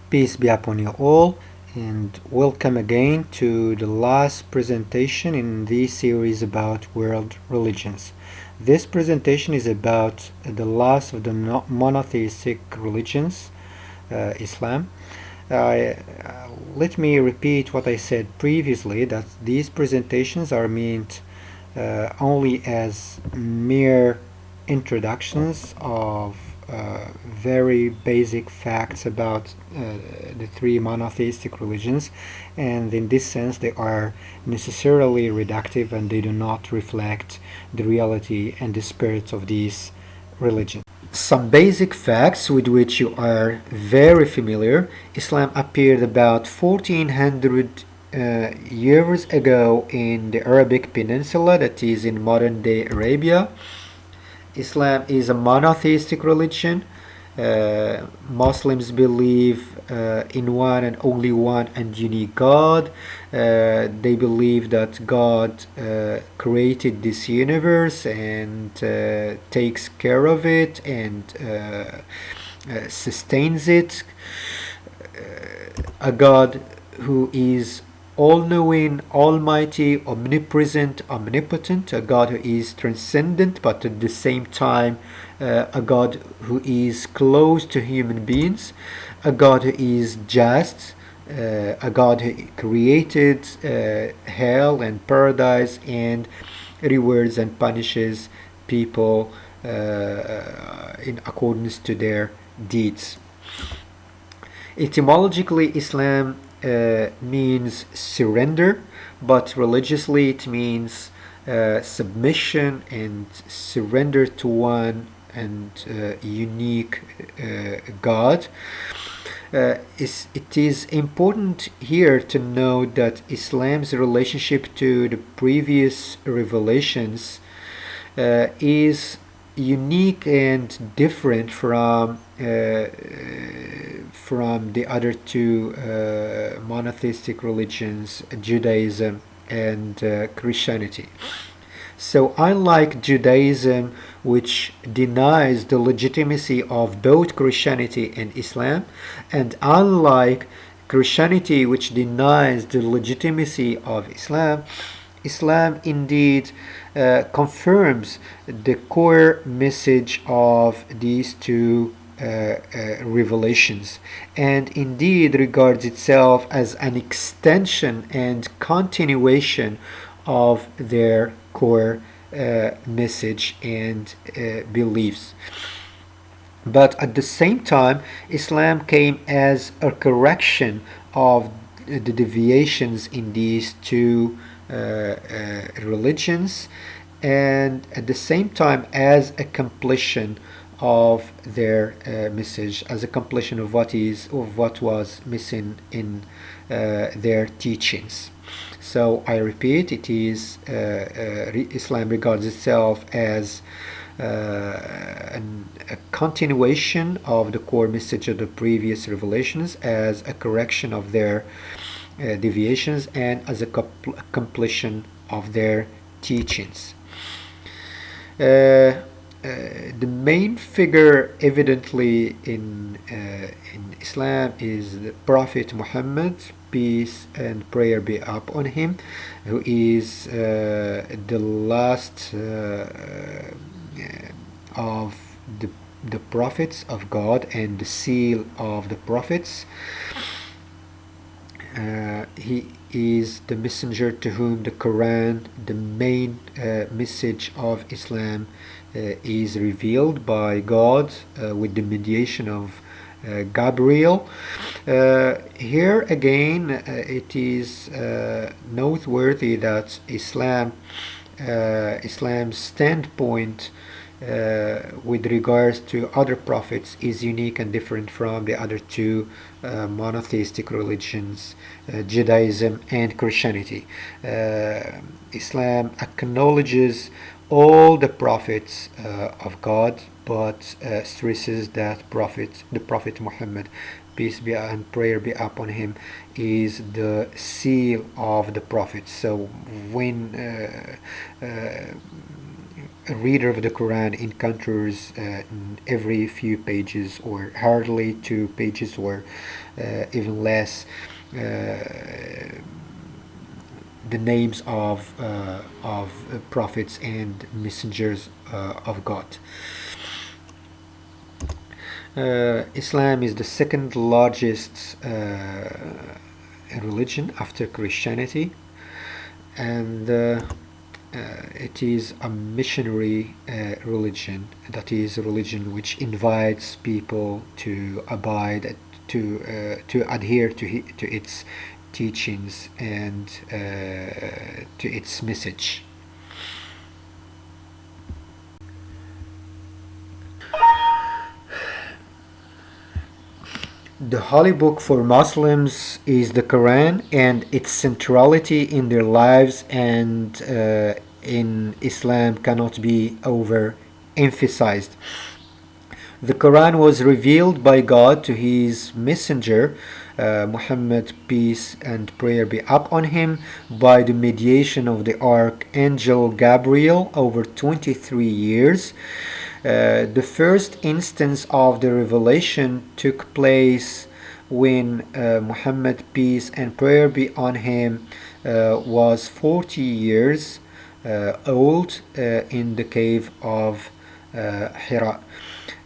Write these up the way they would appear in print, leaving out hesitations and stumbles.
Peace be upon you all, and welcome again to the last presentation in this series about world religions. This presentation is about the last of the monotheistic religions, Islam. Let me repeat what I said previously, that these presentations are meant only as mere introductions of very basic facts about the three monotheistic religions, and in this sense they are necessarily reductive and they do not reflect the reality and the spirit of these religions. Some basic facts with which you are very familiar. Islam appeared about 1400 years ago in the Arabic Peninsula, that is in modern day Arabia. Islam is a monotheistic religion. Muslims believe in one and only one and unique God. They believe that God created this universe and takes care of it and sustains it. A God who is all-knowing, almighty, omnipresent, omnipotent, a God who is transcendent, but at the same time a God who is close to human beings, a God who is just, a God who created hell and paradise and rewards and punishes people in accordance to their deeds. Etymologically, Islam means surrender, but religiously it means submission and surrender to one and unique God. It is important here to note that Islam's relationship to the previous revelations is unique and different from the other two monotheistic religions, Judaism and Christianity. So unlike Judaism, which denies the legitimacy of both Christianity and Islam, and unlike Christianity, which denies the legitimacy of Islam, Islam indeed confirms the core message of these two revelations, and indeed regards itself as an extension and continuation of their core message and beliefs. But at the same time, Islam came as a correction of the deviations in these two religions, and at the same time as a completion of their message, as a completion of what was missing in their teachings. So I repeat, it is Islam regards itself as a continuation of the core message of the previous revelations, as a correction of their deviations, and as a completion of their teachings. The main figure evidently in Islam is the Prophet Muhammad, peace and prayer be upon him, who is the last of the prophets of God and the seal of the prophets. He is the messenger to whom the Qur'an, the main message of Islam, is revealed by God with the mediation of Gabriel. Here again, it is noteworthy that Islam's standpoint with regards to other prophets is unique and different from the other two monotheistic religions, Judaism and Christianity. Islam acknowledges all the prophets of God, but stresses that the Prophet Muhammad, peace be and prayer be upon him, is the seal of the prophets. So when a reader of the Quran encounters in every few pages, or hardly 2 pages, or even less, the names of prophets and messengers of God. Islam is the second largest religion after Christianity, and it is a missionary religion. That is a religion which invites people to abide, to adhere to its teachings and to its message. The holy book for Muslims is the Quran, and its centrality in their lives and in Islam cannot be overemphasized. The Quran was revealed by God to his messenger, Muhammad, peace and prayer be upon him, by the mediation of the archangel Gabriel over 23 years. The first instance of the revelation took place when Muhammad, peace and prayer be on him, was 40 years old in the cave of Hira.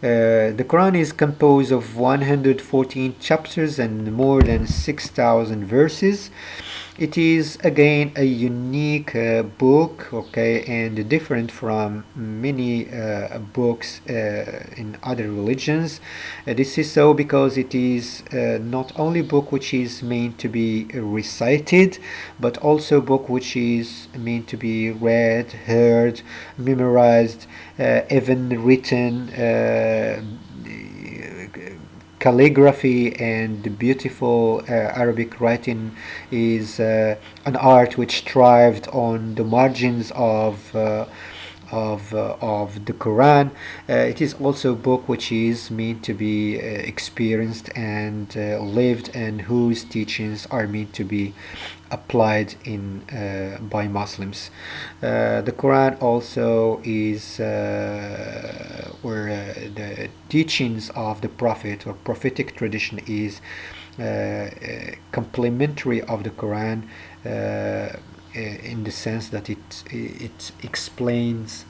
The Quran is composed of 114 chapters and more than 6,000 verses. It is again a unique book, okay, and different from many books in other religions. This is so because it is not only a book which is meant to be recited, but also a book which is meant to be read, heard, memorized, even written. Calligraphy and beautiful Arabic writing is an art which thrived on the margins of the Quran. It is also a book which is meant to be experienced and lived, and whose teachings are meant to be applied in by Muslims. The Quran also is where the teachings of the Prophet or prophetic tradition is complementary of the Quran in the sense that it explains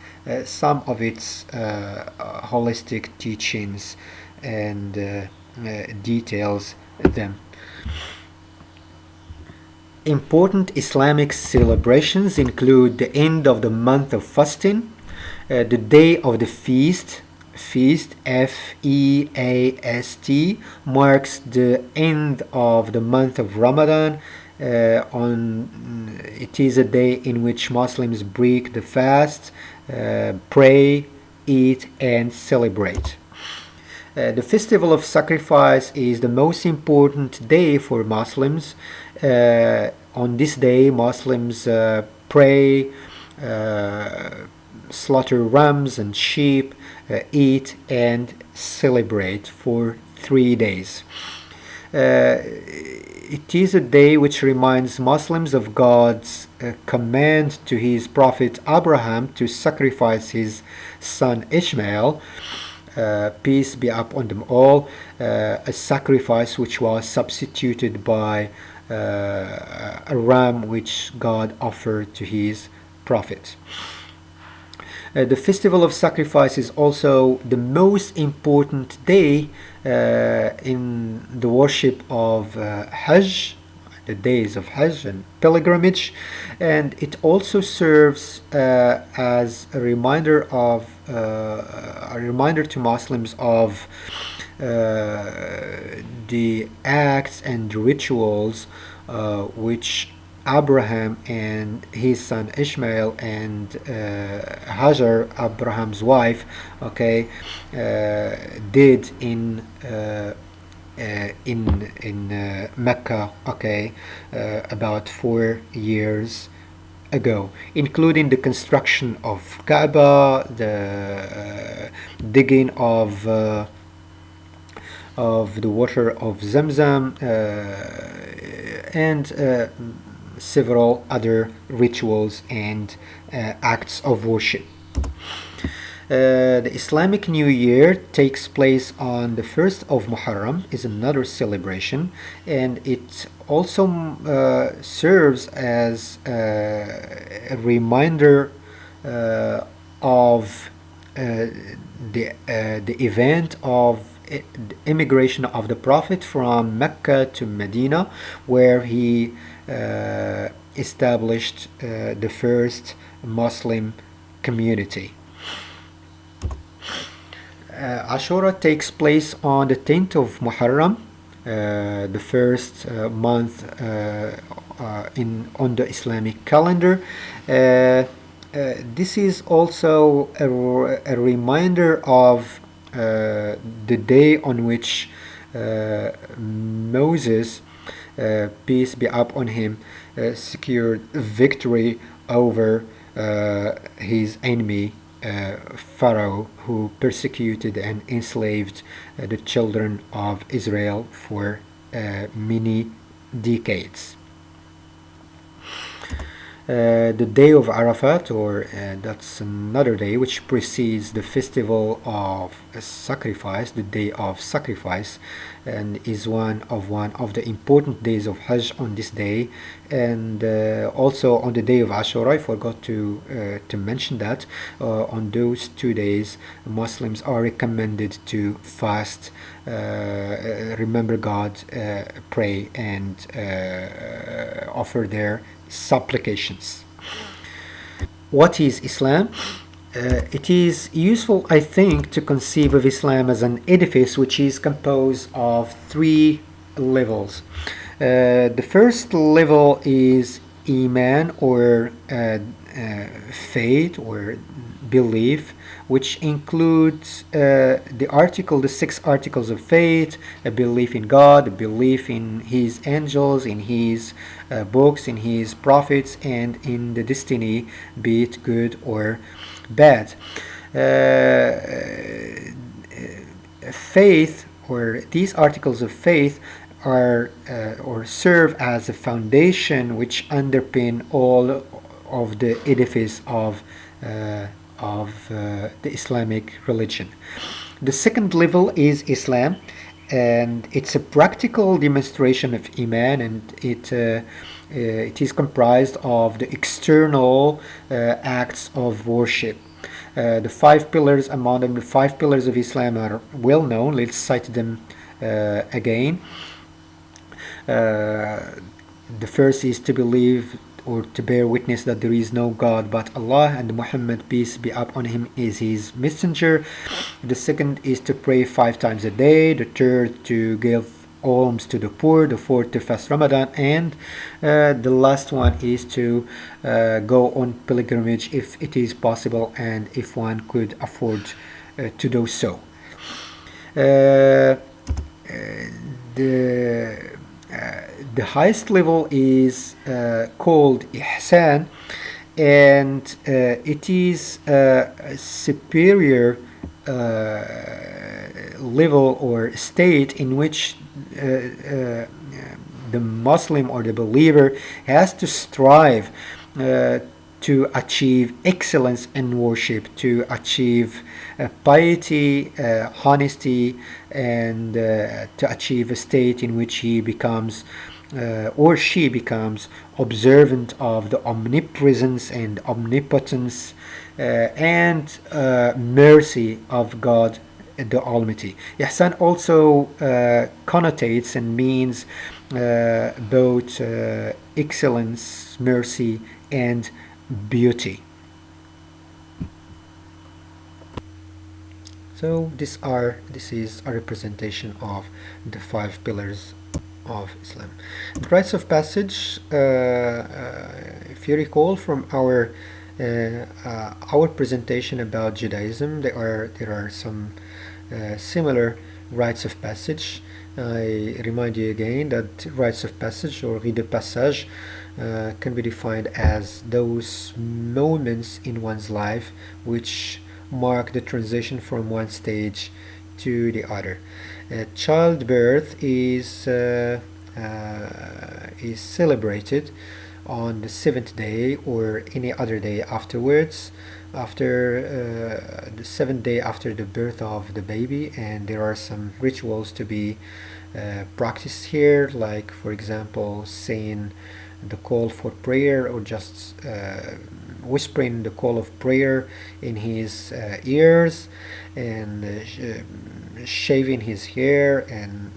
some of its holistic teachings and details them. Important Islamic celebrations include the end of the month of fasting, the day of the feast. Feast, F-E-A-S-T, marks the end of the month of Ramadan. It is a day in which Muslims break the fast, pray, eat, and celebrate. The festival of sacrifice is the most important day for Muslims. On this day, Muslims pray, slaughter rams and sheep, eat and celebrate for 3 days. It is a day which reminds Muslims of God's command to his prophet Abraham to sacrifice his son Ishmael, peace be upon them all, a sacrifice which was substituted by a ram which God offered to his prophet. The festival of sacrifice is also the most important day in the worship of Hajj, the days of Hajj and pilgrimage, and it also serves as a reminder to Muslims of the acts and rituals which Abraham and his son Ishmael and Hajar, Abraham's wife, okay, did in Mecca, okay, about 4 years ago, including the construction of Kaaba, the digging of the water of Zamzam, and several other rituals and acts of worship. The Islamic New Year takes place on the 1st of Muharram, is another celebration, and it also serves as a reminder of the event of the immigration of the Prophet from Mecca to Medina, where he established the first Muslim community. Ashura takes place on the 10th of Muharram, the first month on the Islamic calendar. This is also a reminder of the day on which Moses, peace be upon him, secured victory over his enemy Pharaoh, who persecuted and enslaved the children of Israel for many decades. The day of Arafat, or that's another day which precedes the festival of sacrifice, the day of sacrifice, and is one of the important days of Hajj on this day. And also on the day of Ashura, I forgot to mention that on those 2 days Muslims are recommended to fast, remember God, pray, and offer their supplications. What is Islam? It is useful, I think, to conceive of Islam as an edifice which is composed of 3 levels. The first level is Iman, or faith or belief, which includes the 6 articles of faith: a belief in God, a belief in His angels, in His books, in His prophets, and in the destiny, be it good or bad. Faith, or these articles of faith, are or serve as a foundation which underpin all of the edifice of the Islamic religion. The second level is Islam, and it's a practical demonstration of Iman, and it is comprised of the external acts of worship. The 5 pillars, among them the 5 pillars of Islam, are well known. Let's cite them again. The first is to believe or to bear witness that there is no God but Allah, and Muhammad, peace be upon him, is his messenger. The second is to pray 5 times a day. The third, to give alms to the poor. The fourth, to fast Ramadan. And the last one is to go on pilgrimage if it is possible and if one could afford to do so. The highest level is called Ihsan, and it is a superior level or state in which the Muslim or the believer has to strive to achieve excellence in worship, to achieve piety, honesty, and to achieve a state in which he becomes or she becomes observant of the omnipresence and omnipotence and mercy of God the Almighty. Ihsan also connotates and means both excellence, mercy, and beauty. So this is a representation of the 5 pillars of Islam. The rites of passage, if you recall from our presentation about Judaism, there are some similar rites of passage. I remind you again that rites of passage, or Rites of Passage, can be defined as those moments in one's life which mark the transition from one stage to the other. Childbirth is celebrated on the seventh day or any other day afterwards, after the seventh day after the birth of the baby. And there are some rituals to be practiced here, like for example saying the call for prayer, or just whispering the call of prayer in his ears, and shaving his hair, and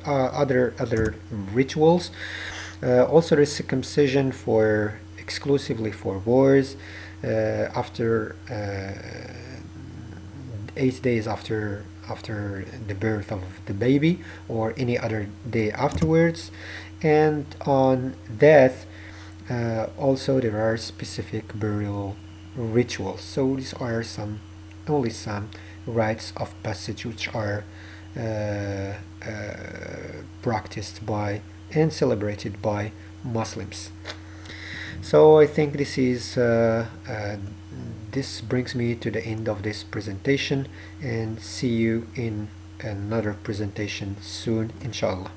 other rituals. Also, the circumcision for exclusively for boys after 8 days after the birth of the baby, or any other day afterwards. And on death, also there are specific burial rituals. So these are only some rites of passage which are practiced by and celebrated by Muslims. So I think this brings me to the end of this presentation, and see you in another presentation soon, inshallah.